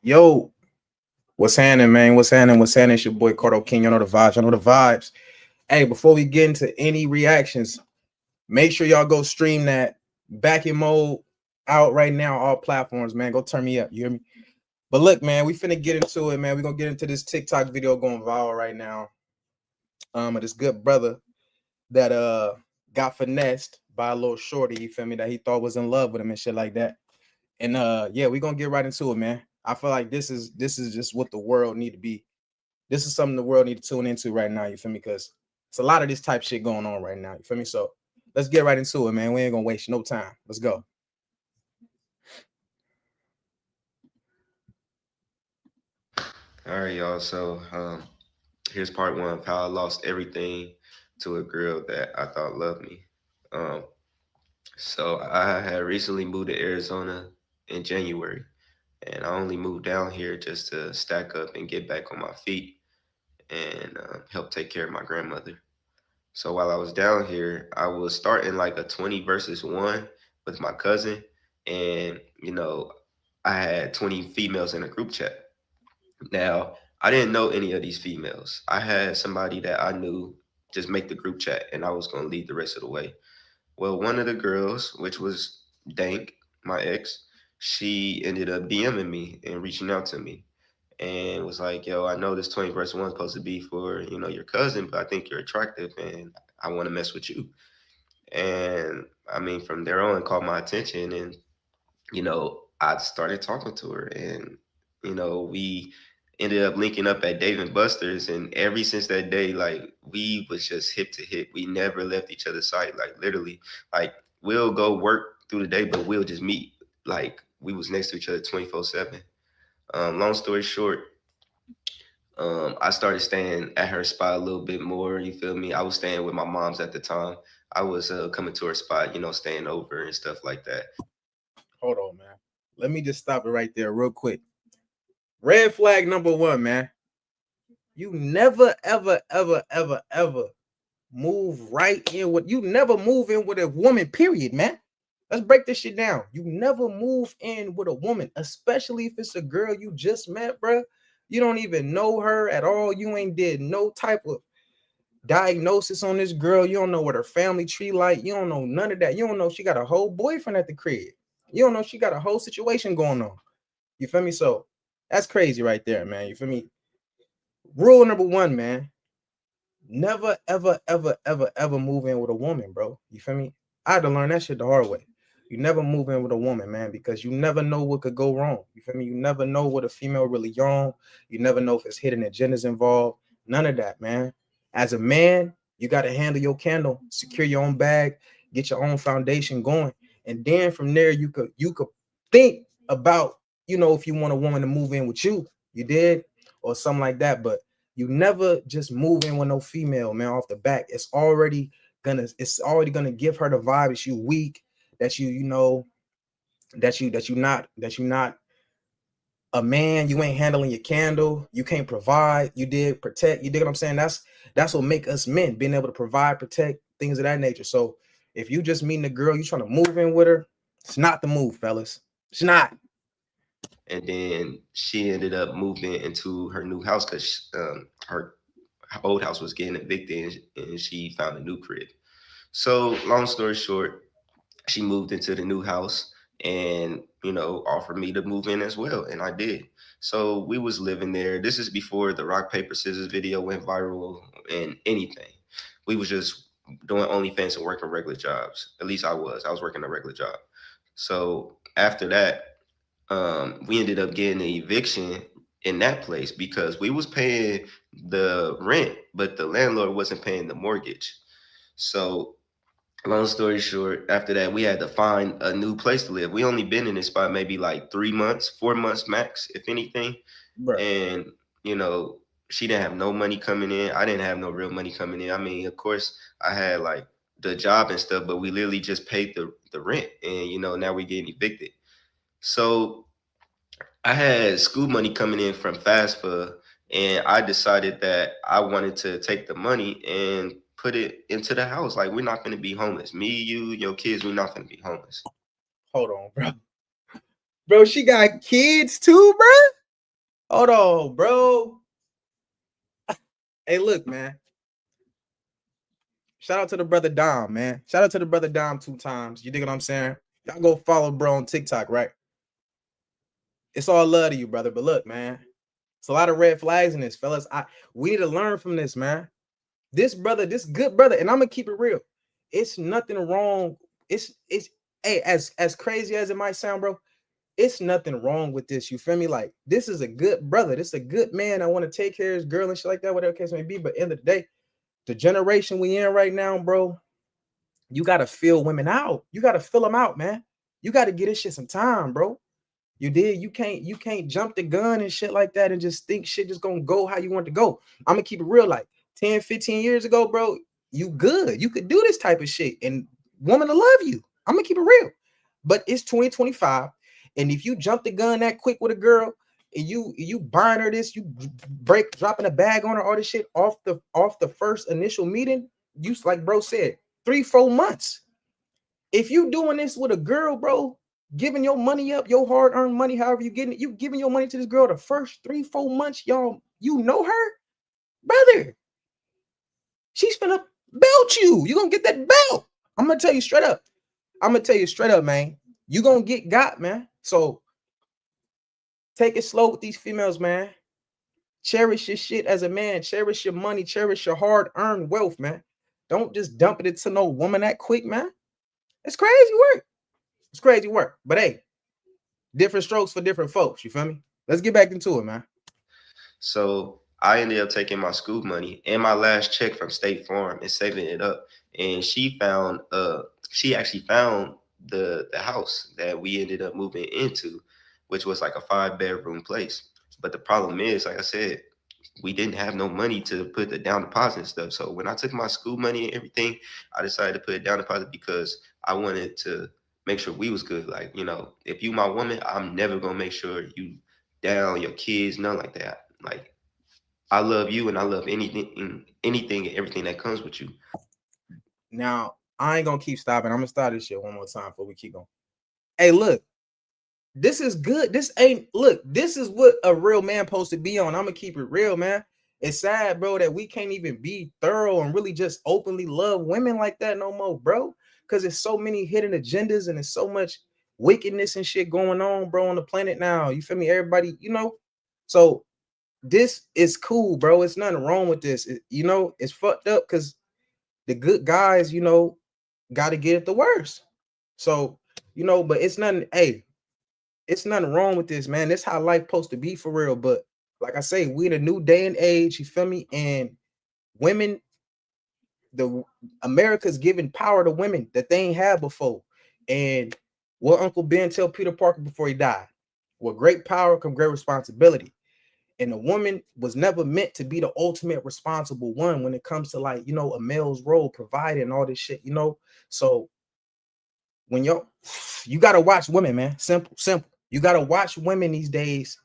Yo, what's happening, man? What's happening? What's happening? It's your boy Cardo King. You know the vibes. You know the vibes. Hey, before we get into any reactions, make sure y'all go stream that back in mode out right now, all platforms, man. Go turn me up. You hear me? But look, man, we finna get into it, man. We're gonna get into this TikTok video going viral right now. Of this good brother that got finessed by a little shorty, you feel me, that he thought was in love with him and shit like that. And yeah, we're gonna get right into it, man. I feel like this is just what the world need to be. This is something the world need to tune into right now, you feel me? Because it's a lot of this type shit going on right now, you feel me? So let's get right into it, man. We ain't gonna waste no time. Let's go. All right, y'all. So here's part one of how I lost everything to a girl that I thought loved me. Um, so I had recently moved to Arizona in January, and I only moved down here just to stack up and get back on my feet and help take care of my grandmother. So while I was down here, I was starting like a 20 versus one with my cousin, and I had 20 females in a group chat. Now, I didn't know any of these females. I had somebody that I knew just make the group chat and I was going to lead the rest of the way. Well, one of the girls, which was Dank, my ex, she ended up DMing me and reaching out to me and was like, "Yo, I know this 20 verse 1 is supposed to be for, your cousin, but I think you're attractive and I want to mess with you." And I mean, from there on, it caught my attention and I started talking to her and, we ended up linking up at Dave and Buster's. And ever since that day, like, we was just hip to hip. We never left each other's sight. Like, literally, like, we'll go work through the day, but we'll just meet. Like, we was next to each other 24/7. Long story short, I started staying at her spot a little bit more. You feel me? I was staying with my mom's at the time. I was coming to her spot, staying over and stuff like that. Hold on, man. Let me just stop it right there real quick. Red flag number one, man. You never, ever, ever, ever, ever move right in with you never move in with a woman, period, man. Let's break this shit down. You never move in with a woman, especially if it's a girl you just met, bro. You don't even know her at all. You ain't did no type of diagnosis on this girl. You don't know what her family tree like. You don't know none of that. You don't know she got a whole boyfriend at the crib. You don't know she got a whole situation going on. You feel me? So that's crazy right there, man. You feel me? Rule number one, man. Never, ever, ever, ever, ever move in with a woman, bro. You feel me? I had to learn that shit the hard way. You never move in with a woman, man, because you never know what could go wrong. You feel me? You never know what a female really on. You never know if it's hidden agendas involved. None of that, man. As a man, you got to handle your candle, secure your own bag, get your own foundation going, and then from there you could think about if you want a woman to move in with you, you did, or something like that. But you never just move in with no female, man, off the back. It's already gonna give her the vibe that you weak, that that you not a man. You ain't handling your candle. You can't provide. You did protect. You dig what I'm saying? That's what make us men, being able to provide, protect, things of that nature. So if you just meeting a girl, you trying to move in with her, it's not the move, fellas. It's not. And then she ended up moving into her new house because her old house was getting evicted and she found a new crib. So, long story short, she moved into the new house and offered me to move in as well, and I did. So we was living there. This is before the rock paper scissors video went viral and anything. We was just doing OnlyFans and working regular jobs. At least I was working a regular job. So after that, we ended up getting an eviction in that place because we was paying the rent, but the landlord wasn't paying the mortgage. So long story short, after that, we had to find a new place to live. We only been in this spot maybe like 3 months, 4 months max, if anything. Bruh. And you know, she didn't have no money coming in. I didn't have no real money coming in. I mean, of course, I had like the job and stuff, but we literally just paid the rent, and now we're getting evicted. So I had school money coming in from FAFSA, and I decided that I wanted to take the money and put it into the house. Like, we're not going to be homeless. Me, you, your kids, we're not going to be homeless. Hold on, bro. Bro, she got kids too, bro. Hold on, bro. Hey, look, man. Shout out to the brother Dom, man. Shout out to the brother Dom 2 times. You dig what I'm saying? Y'all go follow bro on TikTok, right? It's all love to you, brother. But look, man, it's a lot of red flags in this, fellas. We need to learn from this, man. This brother, this good brother, and I'm gonna keep it real. It's nothing wrong. It's hey, as crazy as it might sound, bro. It's nothing wrong with this. You feel me? Like, this is a good brother. This is a good man. I want to take care of his girl and shit like that, whatever the case may be. But end of the day, the generation we in right now, bro, you gotta fill women out. You gotta fill them out, man. You gotta get this shit some time, bro. You did. You can't jump the gun and shit like that and just think shit just gonna go how you want to go. I'm gonna keep it real. Like 10, 15 years ago, bro, you good. You could do this type of shit and woman to love you. I'm gonna keep it real. But it's 2025. And if you jump the gun that quick with a girl and you buying her this, you dropping a bag on her, all this shit off the first initial meeting, you like bro said, 3-4 months. If you doing this with a girl, bro, giving your money up, your hard-earned money, however you getting it, you giving your money to this girl the first 3-4 months, y'all, you know her, brother. She's finna belt you. You gonna get that belt. I'm gonna tell you straight up. Man. You gonna get got, man. So take it slow with these females, man. Cherish your shit as a man. Cherish your money. Cherish your hard-earned wealth, man. Don't just dump it into no woman that quick, man. It's crazy work. It's crazy work. But hey, different strokes for different folks. You feel me? Let's get back into it, man. So I ended up taking my school money and my last check from State Farm and saving it up. And she actually found the house that we ended up moving into, which was like a 5-bedroom place. But the problem is, like I said, we didn't have no money to put the down deposit and stuff. So when I took my school money and everything, I decided to put a down deposit because I wanted to make sure we was good. Like, if you my woman, I'm never gonna make sure you down, your kids, nothing like that. Like, I love you and I love anything and everything that comes with you. Now, I ain't gonna keep stopping. I'm gonna start this shit one more time before we keep going. Hey, look, this is good. This is what a real man supposed to be on. I'm gonna keep it real, man. It's sad, bro, that we can't even be thorough and really just openly love women like that no more, bro. Because there's so many hidden agendas and there's so much wickedness and shit going on, bro, on the planet now. You feel me? Everybody, So this is cool, bro. It's nothing wrong with this. It's fucked up because the good guys, got to get it the worst. So, but it's nothing. Hey, it's nothing wrong with this, man. This how life supposed to be for real. But like I say, we in a new day and age. You feel me? And women, America's giving power to women that they ain't had before. And what Uncle Ben tell Peter Parker before he died? With great power come great responsibility. And a woman was never meant to be the ultimate responsible one when it comes to like, a male's role, providing and all this shit, So when you got to watch women, man. Simple. You got to watch women these days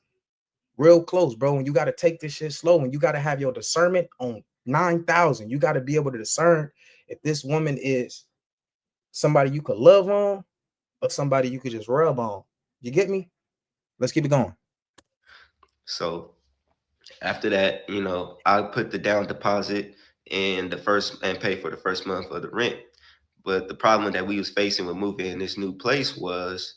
real close, bro. And you got to take this shit slow and you got to have your discernment on 9,000. You got to be able to discern if this woman is somebody you could love on or somebody you could just rub on. You get me? Let's keep it going. So after that, I put the down deposit and pay for the first month of the rent. But the problem that we was facing with moving in this new place was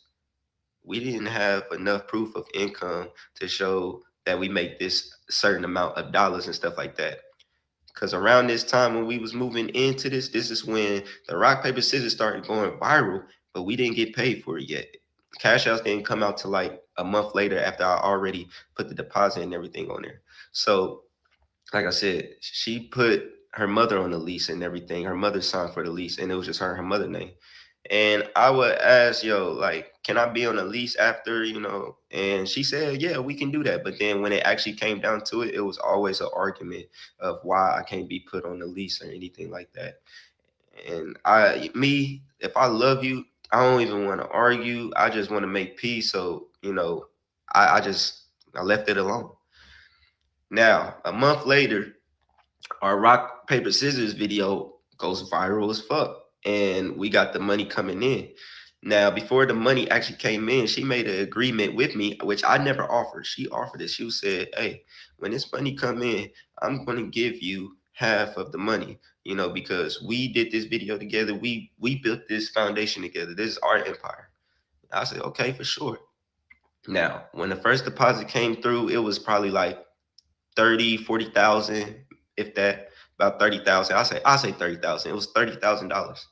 we didn't have enough proof of income to show that we make this certain amount of dollars and stuff like that. Because around this time when we was moving into this is when the rock, paper, scissors started going viral, but we didn't get paid for it yet. Cash outs didn't come out to like a month later after I already put the deposit and everything on there. So, like I said, she put her mother on the lease and everything. Her mother signed for the lease, and it was just her mother name. And I would ask, like, can I be on a lease after, And she said, yeah, we can do that. But then when it actually came down to it, it was always an argument of why I can't be put on the lease or anything like that. And if I love you, I don't even want to argue. I just want to make peace. So, I left it alone. Now, a month later, our rock, paper, scissors video goes viral as fuck. And we got the money coming in. Now, before the money actually came in, she made an agreement with me, which I never offered. She offered it. She said, "Hey, when this money come in, I'm going to give you half of the money, because we did this video together. We built this foundation together. This is our empire." I said, "Okay, for sure." Now, when the first deposit came through, it was probably like 30, 40,000, if that, about 30,000. I say 30,000. It was $30,000.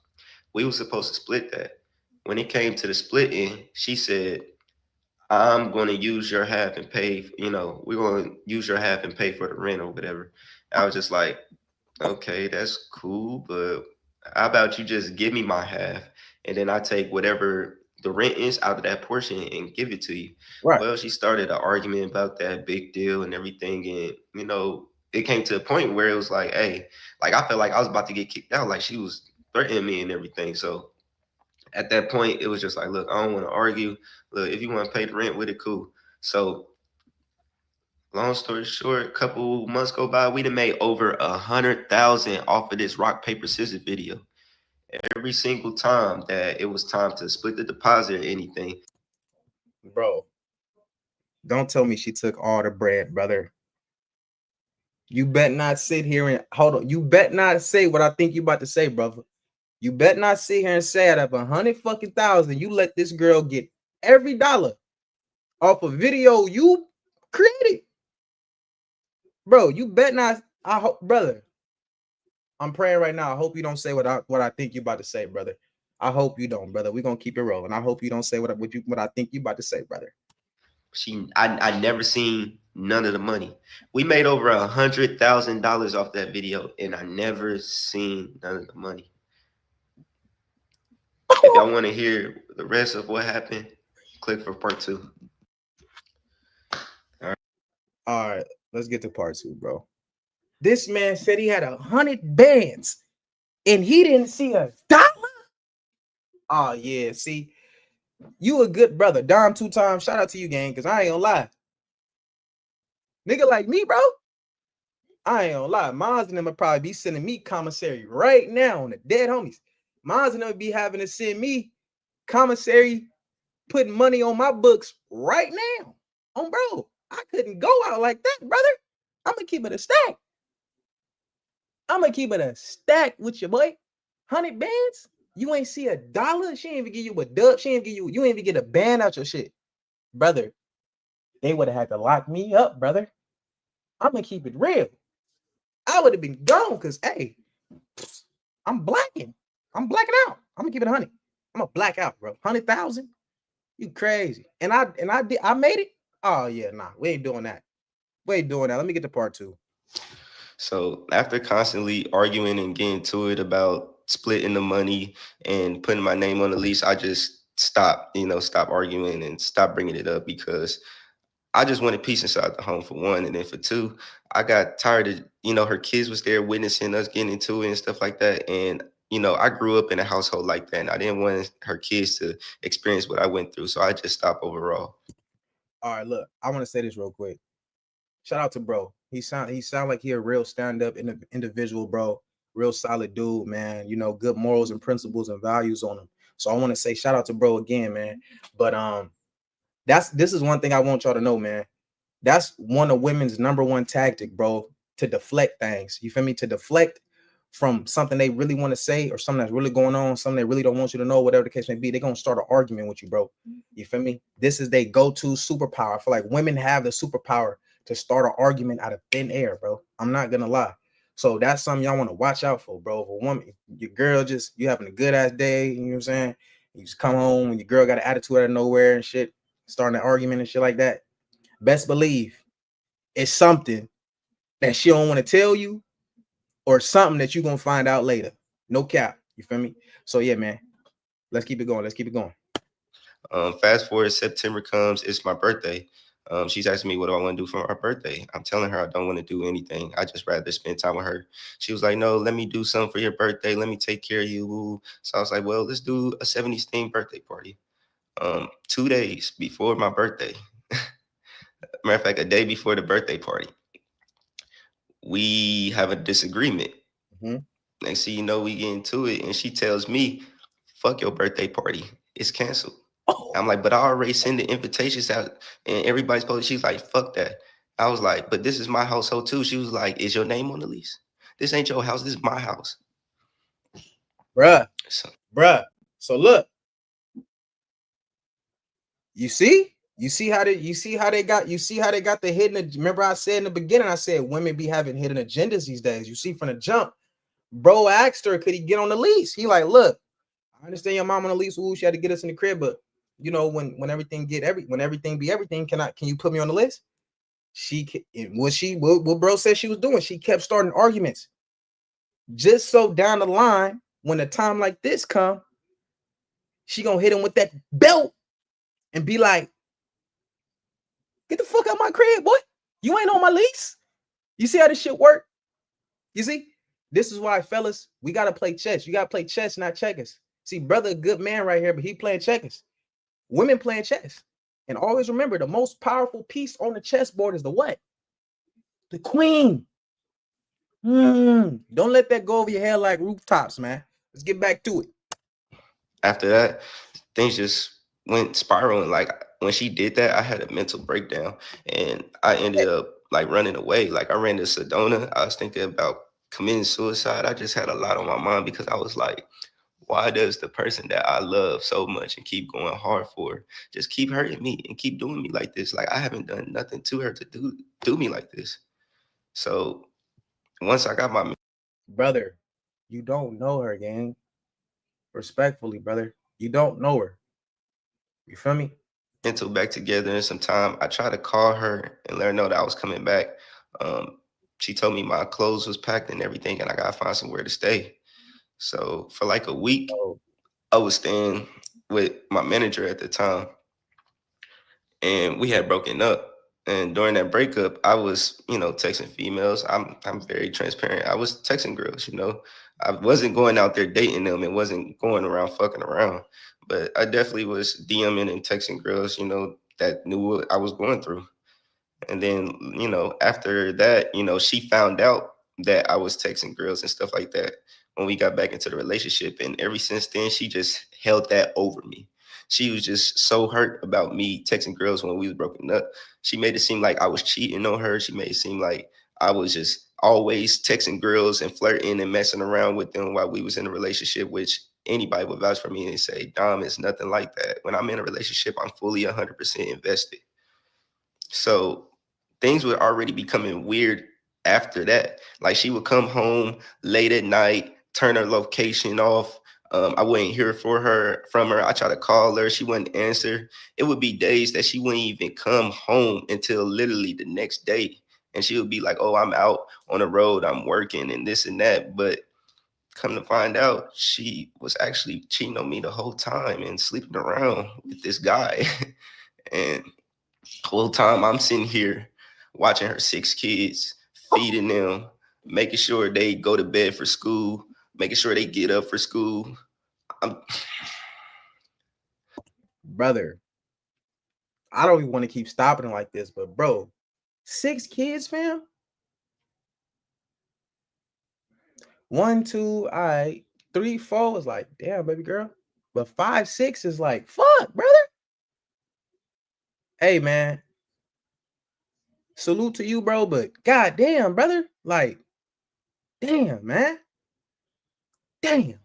We were supposed to split that. When it came to the splitting, she said, "I'm going to use your half and pay, we're going to use your half and pay for the rent or whatever." I was just like, "Okay, that's cool, but how about you just give me my half and then I take whatever the rent is out of that portion and give it to you?" Right. Well, she started an argument about that big deal and everything. And, it came to a point where it was like, hey, like I felt like I was about to get kicked out. Like she was threatening me and everything. So at that point, it was just like, look, I don't want to argue. Look, if you want to pay the rent with it, cool. So long story short, a couple months go by, we done made over 100,000 off of this rock paper scissors video. Every single time that it was time to split the deposit or anything. Bro, don't tell me she took all the bread, brother. You bet not sit here and hold on. You bet not say what I think you about to say, brother. You bet not sit here and say out of 100 fucking thousand, you let this girl get every dollar off a video you created. Bro, you bet not. I hope, brother. I'm praying right now. I hope you don't say what I think you about to say, brother. I hope you don't, brother. We're gonna keep it rolling. I hope you don't say what I think you about to say, brother. I never seen none of the money. We made over $100,000 off that video, and I never seen none of the money. If y'all want to hear the rest of what happened, click for part 2. All right, let's get to part 2, bro. This man said he had 100 bands and he didn't see a dollar. Oh yeah, see, you a good brother. Dom 2 times. Shout out to you, gang, because I ain't gonna lie. Nigga like me, bro. I ain't gonna lie. Mons and them would probably be sending me commissary right now on the dead homies. Mons and them would be having to send me commissary, putting money on my books right now. Bro, I couldn't go out like that, brother. I'm gonna keep it a stack. I'm gonna keep it a stack with your boy. 100 bands? You ain't see a dollar? She ain't even give you a dub. She ain't give you ain't even get a band out your shit. Brother, they would have had to lock me up, brother. I'm gonna keep it real. I would have been gone because, hey, I'm blacking. I'm blacking out. I'm gonna keep it 100. I'm gonna black out, bro. 100,000? You crazy? And I made it. Oh yeah, nah, we ain't doing that. We ain't doing that. Let me get to part 2. So after constantly arguing and getting to it about splitting the money and putting my name on the lease, I just stopped arguing and stopped bringing it up because I just wanted peace inside the home, for one. And then for two, I got tired of, her kids was there witnessing us getting into it and stuff like that. And, I grew up in a household like that, and I didn't want her kids to experience what I went through. So I just stopped overall. All right, look, I want to say this real quick. Shout out to bro. He sound like he a real stand-up individual, bro. Real solid dude, man. Good morals and principles and values on him. So I want to say shout out to bro again, man. But this is one thing I want y'all to know, man. That's one of women's number one tactic, bro, to deflect things. You feel me? To deflect from something they really want to say or something that's really going on, something they really don't want you to know, whatever the case may be. They're going to start an argument with you, bro. You feel me? This is their go-to superpower. I feel like women have the superpower to start an argument out of thin air, bro. I'm not going to lie. So that's something y'all want to watch out for, bro. If a woman, your girl you having a good ass day, you know what I'm saying? You just come home and your girl got an attitude out of nowhere and shit, starting an argument and shit like that. Best believe it's something that she don't want to tell you or something that you're going to find out later. No cap. You feel me? So yeah, man, let's keep it going. Fast forward, September comes. It's my birthday. She's asking me what do I want to do for my birthday. I'm telling her I don't want to do anything. I just rather spend time with her. She was like, no, let me do something for your birthday. Let me take care of you. So I was like, well, let's do a 70s themed birthday party. 2 days before my birthday. Matter of fact, a day before the birthday party, we have a disagreement. Mm-hmm. Next thing you know, we get into it, and she tells me, fuck your birthday party. It's canceled. Oh, I'm like, but I already send the invitations out and everybody's supposed. She's like, fuck that. I was like, but this is my household too. She was like, is your name on the lease? This ain't your house. This is my house. bruh, So bruh. So look, you see how they got the hidden. Remember, I said in the beginning, I said women be having hidden agendas these days. You see from the jump, bro asked her, could he get on the lease? He like, look, I understand your mom on the lease. Ooh, she had to get us in the crib, but you know, when everything when everything be everything, can you put me on the list? What bro said she was doing? She kept starting arguments, just so down the line, when a time like this come, she gonna hit him with that belt and be like, get the fuck out my crib, boy. You ain't on my lease. You see how this shit work? You see? This is why, fellas, we gotta play chess. You gotta play chess, not checkers. See, brother, a good man right here, but he playing checkers. Women playing chess. And always remember, the most powerful piece on the chessboard is the what? The queen. Don't let that go over your head like rooftops, man. Let's get back to it. after that, things just went spiraling. Like when she did that, I had a mental breakdown and I ended up like running away. Like I ran to Sedona. I was thinking about committing suicide. I just had a lot on my mind because I was like, why does the person that I love so much and keep going hard for just keep hurting me and keep doing me like this? Like I haven't done nothing to her to do me like this. So once I got my Brother, you don't know her, gang. Respectfully, brother. You don't know her. You feel me? mental back together in some time, I tried to call her and let her know that I was coming back. Um, she told me my clothes was packed and everything, and I gotta find somewhere to stay. So for like a week, Oh, I was staying with my manager at the time, and we had broken up. And during that breakup, I was, texting females. I'm very transparent. I was texting girls, I wasn't going out there dating them. It wasn't going around fucking around. But I definitely was DMing and texting girls, that knew what I was going through. And then, after that, she found out that I was texting girls and stuff like that when we got back into the relationship. And ever since then, she just held that over me. She was just so hurt about me texting girls when we was broken up. She made it seem like I was cheating on her. She made it seem like I was just always texting girls and flirting and messing around with them while we was in a relationship, which anybody would vouch for me and say, Dom, it's nothing like that. When I'm in a relationship, I'm fully 100% invested. So things were already becoming weird after that. Like she would come home late at night, turn her location off. I wouldn't hear from her. I try to call her, she wouldn't answer. It would be days that she wouldn't even come home until literally the next day. And she would be like, "Oh, I'm out on the road, I'm working and this and that." But come to find out, she was actually cheating on me the whole time and sleeping around with this guy. And whole time I'm sitting here watching her 6 kids, feeding them, making sure they go to bed for school, making sure they get up for school. I'm, brother. I don't even want to keep stopping it like this, but bro, 6 kids, fam. 1, 2, all right. 3, 4 is like, damn, baby girl. But 5, 6 is like, fuck, brother. Hey, man. Salute to you, bro. But god damn, brother. Like, damn, man. Damn.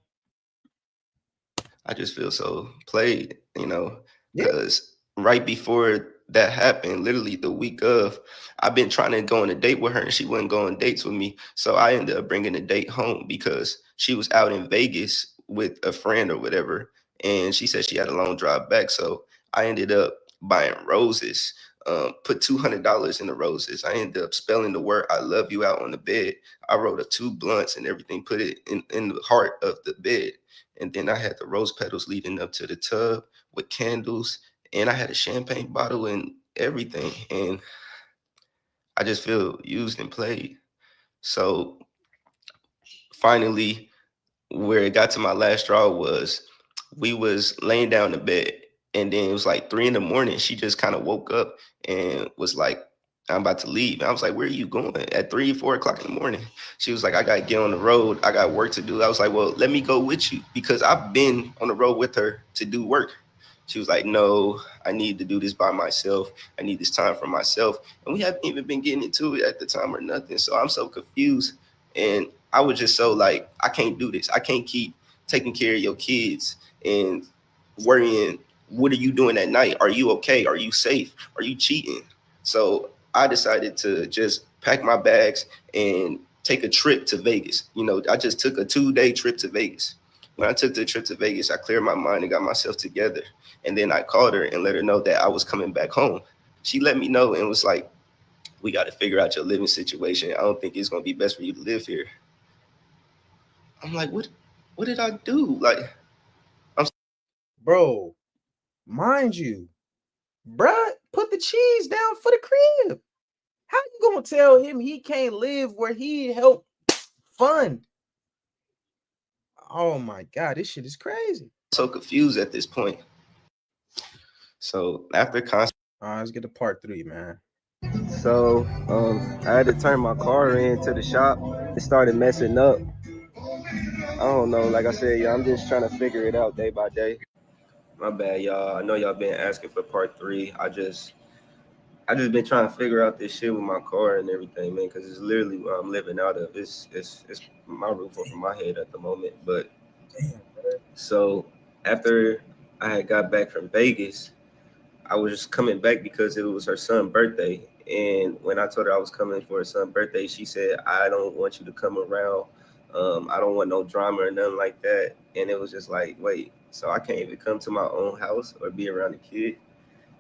I just feel so played, Yeah. because right before that happened, literally the week of, I've been trying to go on a date with her and she wouldn't go on dates with me. So I ended up bringing a date home because she was out in Vegas with a friend or whatever. And she said she had a long drive back. So I ended up buying roses, put $200 in the roses. I ended up spelling the word "I love you" out on the bed. I wrote 2 blunts and everything, put it in the heart of the bed. And then I had the rose petals leading up to the tub with candles, and I had a champagne bottle and everything. And I just feel used and played. So finally, where it got to my last straw was we was laying down in bed, and then it was like 3 in the morning. She just kind of woke up and was like, I'm about to leave. And I was like, where are you going at 3, 4 o'clock in the morning? She was like, I got to get on the road. I got work to do. I was like, well, let me go with you because I've been on the road with her to do work. She was like, no, I need to do this by myself. I need this time for myself. And we haven't even been getting into it at the time or nothing. So I'm so confused. And I was just so like, I can't do this. I can't keep taking care of your kids and worrying, what are you doing at night? Are you okay? Are you safe? Are you cheating? So I decided to just pack my bags and take a trip to Vegas. I just took a 2-day trip to Vegas. When I took the trip to Vegas, I cleared my mind and got myself together. And then I called her and let her know that I was coming back home. She let me know and was like, we got to figure out your living situation. I don't think it's going to be best for you to live here. I'm like, what did I do? Like, Bro, mind you, bruh, put the cheese down for the crib. How you gonna tell him he can't live where he helped fund? Oh my God, this shit is crazy. So confused at this point. So after let's get to part 3, man. So I had to turn my car into the shop. It started messing up. I don't know. Like I said, I'm just trying to figure it out day by day. My bad, y'all. I know y'all been asking for part 3. I just been trying to figure out this shit with my car and everything, man, because it's literally what I'm living out of. It's my roof over my head at the moment. But so after I had got back from Vegas, I was just coming back because it was her son's birthday. And when I told her I was coming for her son's birthday, she said, I don't want you to come around. I don't want no drama or nothing like that. And it was just like, wait, so I can't even come to my own house or be around the kid.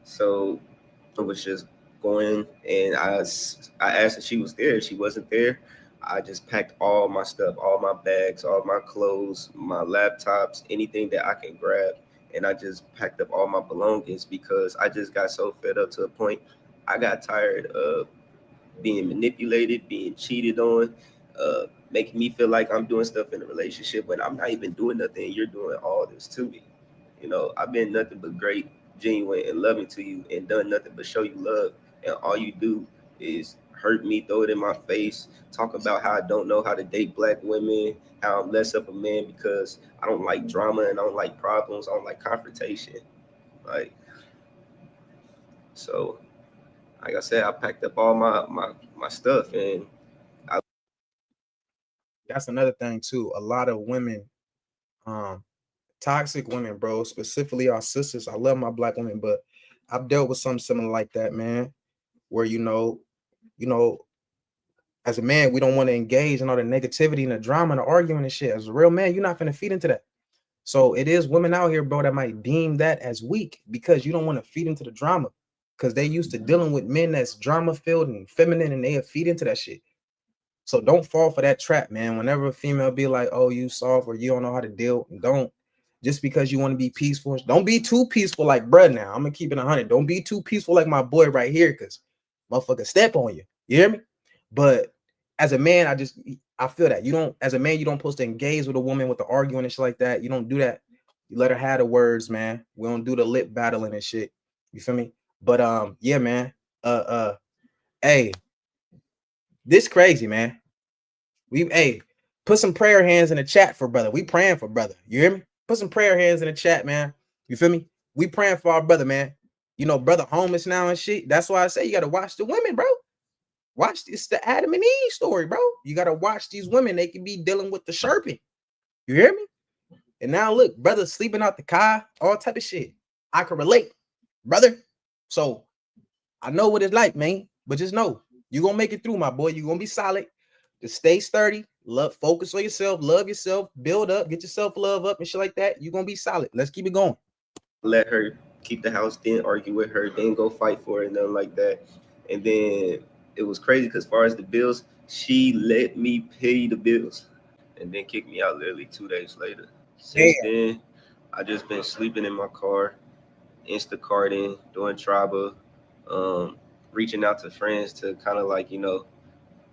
So it was just going, and I asked if she was there. She wasn't there. I just packed all my stuff, all my bags, all my clothes, my laptops, anything that I can grab. And I just packed up all my belongings because I just got so fed up to a point. I got tired of being manipulated, being cheated on, making me feel like I'm doing stuff in a relationship when I'm not even doing nothing. You're doing all this to me. I've been nothing but great, genuine, and loving to you, and done nothing but show you love. And all you do is hurt me, throw it in my face, talk about how I don't know how to date black women, how I'm less of a man because I don't like drama and I don't like problems, I don't like confrontation. Like, so, like I said, I packed up all my stuff, and that's another thing too. A lot of women, toxic women, bro, specifically our sisters. I love my black women, but I've dealt with something similar like that, man, where as a man, we don't want to engage in all the negativity and the drama and the arguing and shit. As a real man, you're not gonna feed into that. So it is women out here, bro, that might deem that as weak because you don't want to feed into the drama because they used to dealing with men that's drama filled and feminine, and they feed into that shit. So don't fall for that trap, man. Whenever a female be like, oh, you soft or you don't know how to deal, don't, just because you want to be peaceful. Don't be too peaceful like bruh now. I'm gonna keep it 100. Don't be too peaceful like my boy right here, because motherfucker step on you. You hear me? But as a man, I feel that you don't, as a man, you don't supposed to engage with a woman with the arguing and shit like that. You don't do that. You let her have the words, man. We don't do the lip battling and shit. You feel me? But yeah, man. Hey, this crazy, man. Hey, put some prayer hands in the chat for brother. We praying for brother. You hear me? Put some prayer hands in the chat, man. You feel me? We praying for our brother, man. Brother homeless now and shit. That's why I say you got to watch the women, bro. Watch this, the Adam and Eve story, bro. You got to watch these women. They can be dealing with the serpent. You hear me? And now look, brother sleeping out the car, all type of shit. I can relate, brother. So I know what it's like, man. But just know you're gonna make it through, my boy. You're gonna be solid. Just stay sturdy. Focus on yourself, love yourself, build up, get yourself love up and shit like that. You're gonna be solid. Let's keep it going. Let her keep the house, then argue with her, then go fight for it, nothing like that. And then it was crazy because as far as the bills, she let me pay the bills and then kicked me out literally 2 days later. Since then, I just been sleeping in my car, Instacarting, doing Traba, reaching out to friends to kind of like,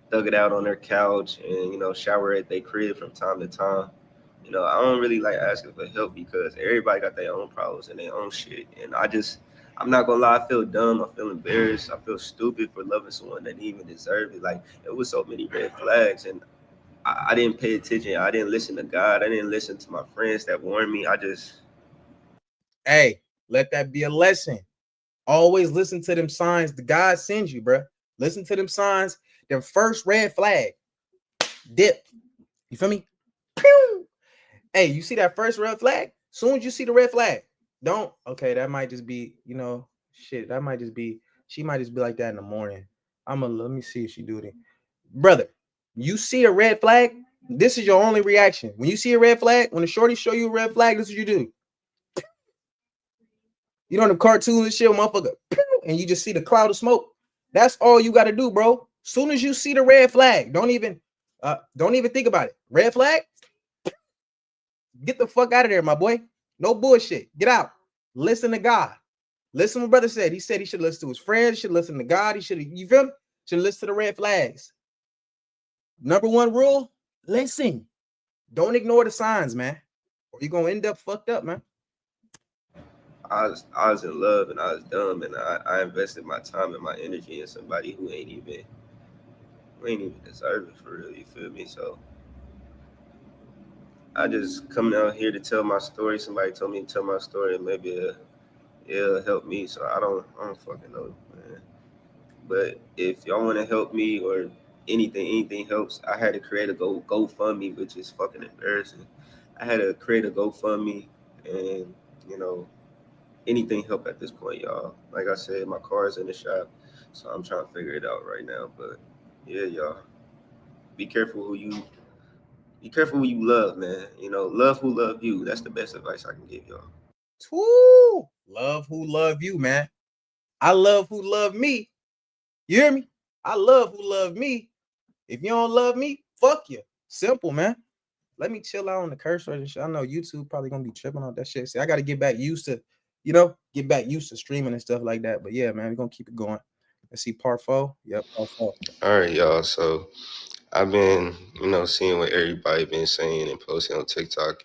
thug it out on their couch and, shower at their crib from time to time. I don't really like asking for help because everybody got their own problems and their own shit. And I just I'm not gonna lie, I feel dumb, I feel embarrassed, I feel stupid for loving someone that didn't even deserve it. Like it was so many red flags, and I didn't pay attention. I didn't listen to God. I didn't listen to my friends that warned me. Hey, let that be a lesson. Always listen to them signs the God sends you, bro. Listen to them signs. Them first red flag, dip. You feel me? Pew! Hey, you see that first red flag? Soon as you see the red flag, don't. Okay, that might just be, shit. That might just be. She might just be like that in the morning. Let me see if she do it, brother. You see a red flag? This is your only reaction. When you see a red flag, when the shorty show you a red flag, this is what you do. You know the cartoons and shit, motherfucker, and you just see the cloud of smoke. That's all you got to do, bro. Soon as you see the red flag, don't even think about it. Red flag, get the fuck out of there, my boy. No bullshit. Get out. Listen to God. Listen to what brother said. He said he should listen to his friends. He should listen to God. He should, you feel me? Should listen to the red flags. Number one rule: listen. Don't ignore the signs, man, or you're gonna end up fucked up, man. I was in love and I was dumb, and I invested my time and my energy in somebody who ain't even deserve it for real. You feel me? So I just coming out here to tell my story. Somebody told me to tell my story, and maybe it'll help me. So I don't fucking know, man. But if y'all want to help me or anything helps, I had to create a GoFundMe, which is fucking embarrassing. I had to create a GoFundMe, and you know, anything help at this point, y'all. Like I said, my car is in the shop, so I'm trying to figure it out right now. But yeah, y'all, be careful who you love, man. You know, love who love you. That's the best advice I can give y'all. Woo! Love who love you, man. I love who love me. You hear me? I love who love me. If you don't love me, fuck you. Simple, man. Let me chill out on the curse word and shit. I know YouTube probably gonna be tripping on that shit. See, I gotta get back used to, streaming and stuff like that. But yeah, man, we're gonna keep it going. Let's see, part 4. Yep, part 4. All right, y'all. So I've been, seeing what everybody been saying and posting on TikTok,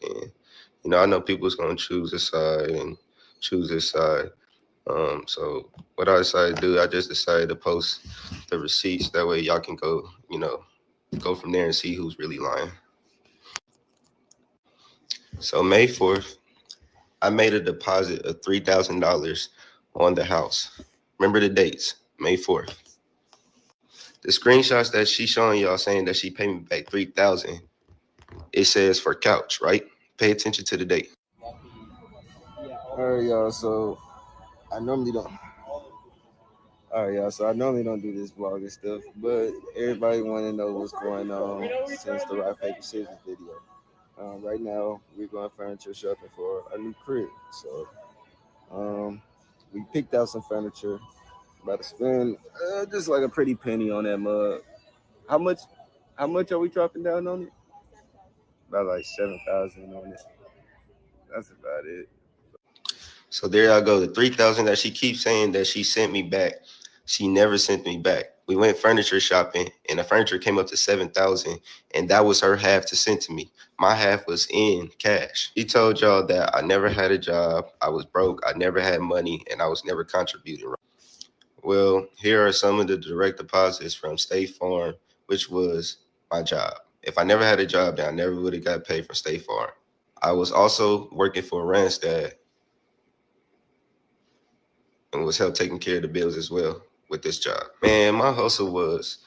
and I know people's gonna choose a side and choose this side. So what I decided to do, I just decided to post the receipts. That way y'all can go, go from there and see who's really lying. So May 4th, I made a deposit of $3,000 on the house. Remember the dates, May 4th. The screenshots that she's showing y'all saying that she paid me back $3,000, it says for couch, right? Pay attention to the date. All right, y'all. So I normally don't. All right, y'all. So I normally don't do this vlogging stuff, but everybody want to know what's going on since the rock paper scissors video. Right now, we're going furniture shopping for a new crib. So we picked out some furniture. About to spend just like a pretty penny on that mug. How much? How much are we dropping down on it? About like 7,000 on it. That's about it. So there I go. The 3,000 that she keeps saying that she sent me back, she never sent me back. We went furniture shopping, and the furniture came up to 7,000, and that was her half to send to me. My half was in cash. She told y'all that I never had a job, I was broke, I never had money, and I was never contributing. Well, here are some of the direct deposits from State Farm, which was my job. If I never had a job, then I never would have got paid from State Farm. I was also working for Randstad and was help taking care of the bills as well with this job. Man, my hustle was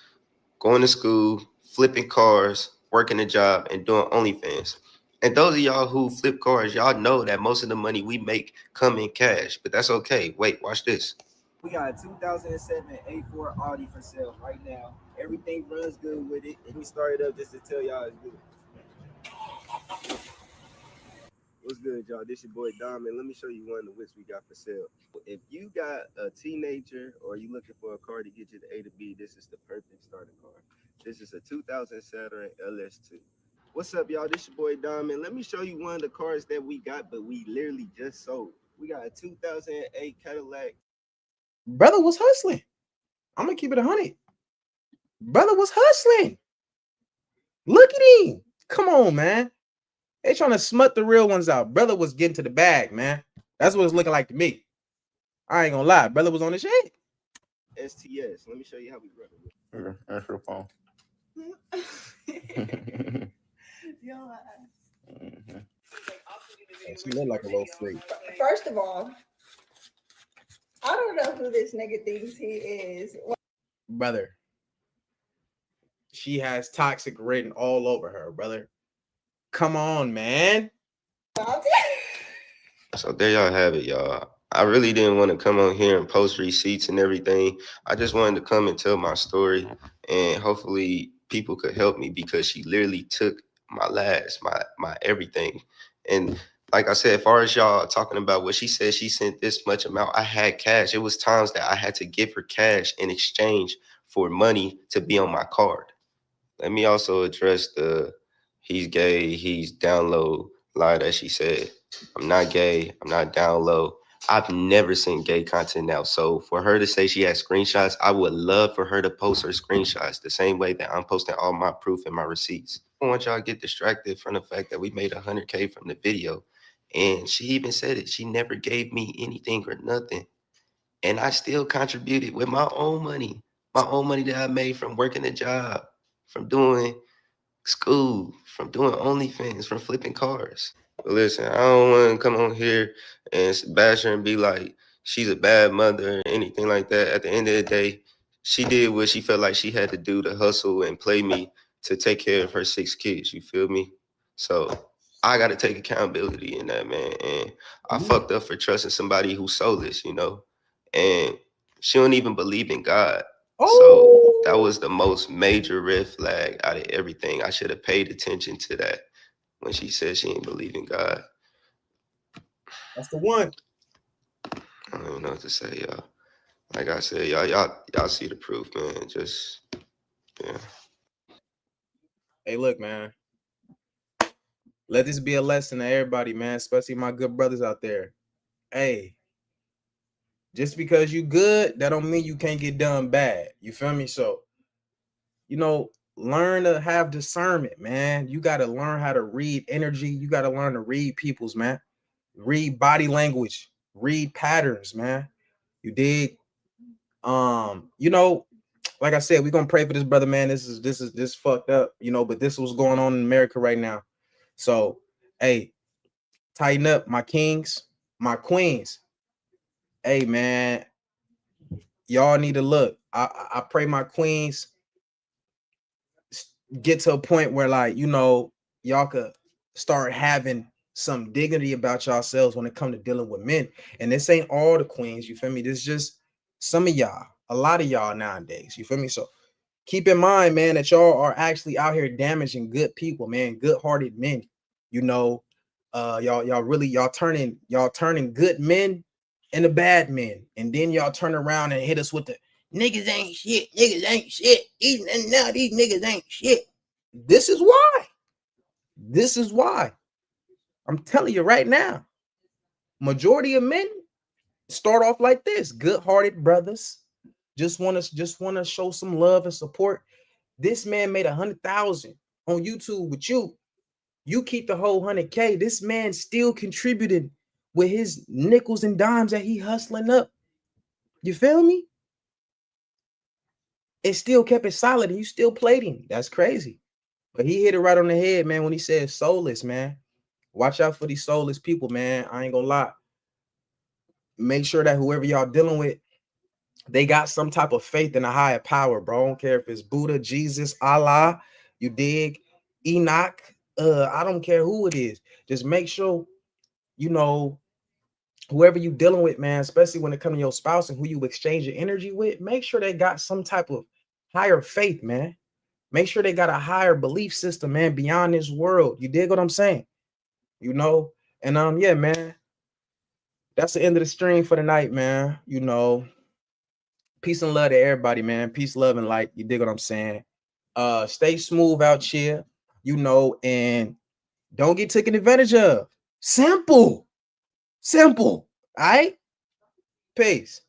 going to school, flipping cars, working a job, and doing OnlyFans. And those of y'all who flip cars, y'all know that most of the money we make come in cash, but that's okay. Wait, watch this. We got a 2007 A4 Audi for sale right now. Everything runs good with it. And we started up just to tell y'all it's good. What's good, y'all? This your boy Dom, and let me show you one of the whips we got for sale. If you got a teenager or you looking for a car to get you to A to B, this is the perfect starting car. This is a 2000 Saturn LS2. What's up, y'all? This your boy Dom, and let me show you one of the cars that we got, but we literally just sold. We got a 2008 Cadillac. Brother was hustling. I'm gonna keep it 100. Brother was hustling. Look at him. Come on, man. They trying to smut the real ones out. Brother was getting to the bag, man. That's what it's looking like to me. I ain't gonna lie, brother was on the shit. STS. Let me show you how we run it. Here, answer the phone. Your Mm-hmm. She look like a little freak. First of all, I don't know who this nigga thinks he is. Brother, she has toxic written all over her, brother. Come on, man. So there y'all have it, y'all. I really didn't want to come on here and post receipts and everything. I just wanted to come and tell my story, and hopefully people could help me, because she literally took my last, my everything. And like I said, as far as y'all talking about what she said, she sent this much amount. I had cash. It was times that I had to give her cash in exchange for money to be on my card. Let me also address the he's gay, he's down low lie that she said. I'm not gay, I'm not down low. I've never seen gay content now. So for her to say she has screenshots, I would love for her to post her screenshots the same way that I'm posting all my proof and my receipts. I don't want y'all to get distracted from the fact that we made 100K from the video. And she even said it. She never gave me anything or nothing. And I still contributed with my own money that I made from working a job, from doing school, from doing OnlyFans, from flipping cars. But listen, I don't want to come on here and bash her and be like she's a bad mother or anything like that. At the end of the day, she did what she felt like she had to do to hustle and play me to take care of her 6 kids. You feel me? So I got to take accountability in that, man. And I fucked up for trusting somebody who's soulless, you know? And she don't even believe in God. So that was the most major red flag out of everything. I should have paid attention to that when she said she didn't believe in God. That's the one. I don't even know what to say, y'all. Like I said, y'all see the proof, man. Just, yeah. Hey, look, man. Let this be a lesson to everybody, man, especially my good brothers out there. Hey, just because you good, that don't mean you can't get done bad. You feel me? So, you know, learn to have discernment, man. You got to learn how to read energy. You got to learn to read people's, man. Read body language, read patterns, man. You dig? You know, like I said, we're gonna pray for this brother, man. This fucked up, you know, but this is what's going on in America right now. So, hey, tighten up, my kings, my queens. Hey, man, y'all need to look. I pray my queens get to a point where, like, you know, y'all could start having some dignity about yourselves when it comes to dealing with men. And this ain't all the queens, you feel me? This is just some of y'all, a lot of y'all nowadays, you feel me? So keep in mind, man, that y'all are actually out here damaging good people, man, good-hearted men. You know, y'all turning good men into bad men, and then y'all turn around and hit us with the niggas ain't shit, and now these niggas ain't shit. This is why. This is why. I'm telling you right now. Majority of men start off like this, good-hearted brothers. Just want to show some love and support. This man made 100,000 on YouTube with you. You keep the whole 100K. This man still contributed with his nickels and dimes that he hustling up. You feel me? It still kept it solid, and you still played him. That's crazy. But he hit it right on the head, man, when he said soulless, man. Watch out for these soulless people, man. I ain't gonna lie. Make sure that whoever y'all dealing with, they got some type of faith in a higher power, bro. I don't care if it's Buddha, Jesus, Allah, you dig, Enoch. I don't care who it is. Just make sure, you know, whoever you dealing with, man, especially when it comes to your spouse and who you exchange your energy with, make sure they got some type of higher faith, man. Make sure they got a higher belief system, man, beyond this world. You dig what I'm saying? You know, and yeah, man, that's the end of the stream for the night, man. You know, peace and love to everybody, man. Peace, love, and light. You dig what I'm saying? Stay smooth out here, you know, and don't get taken advantage of. Simple. All right. Peace.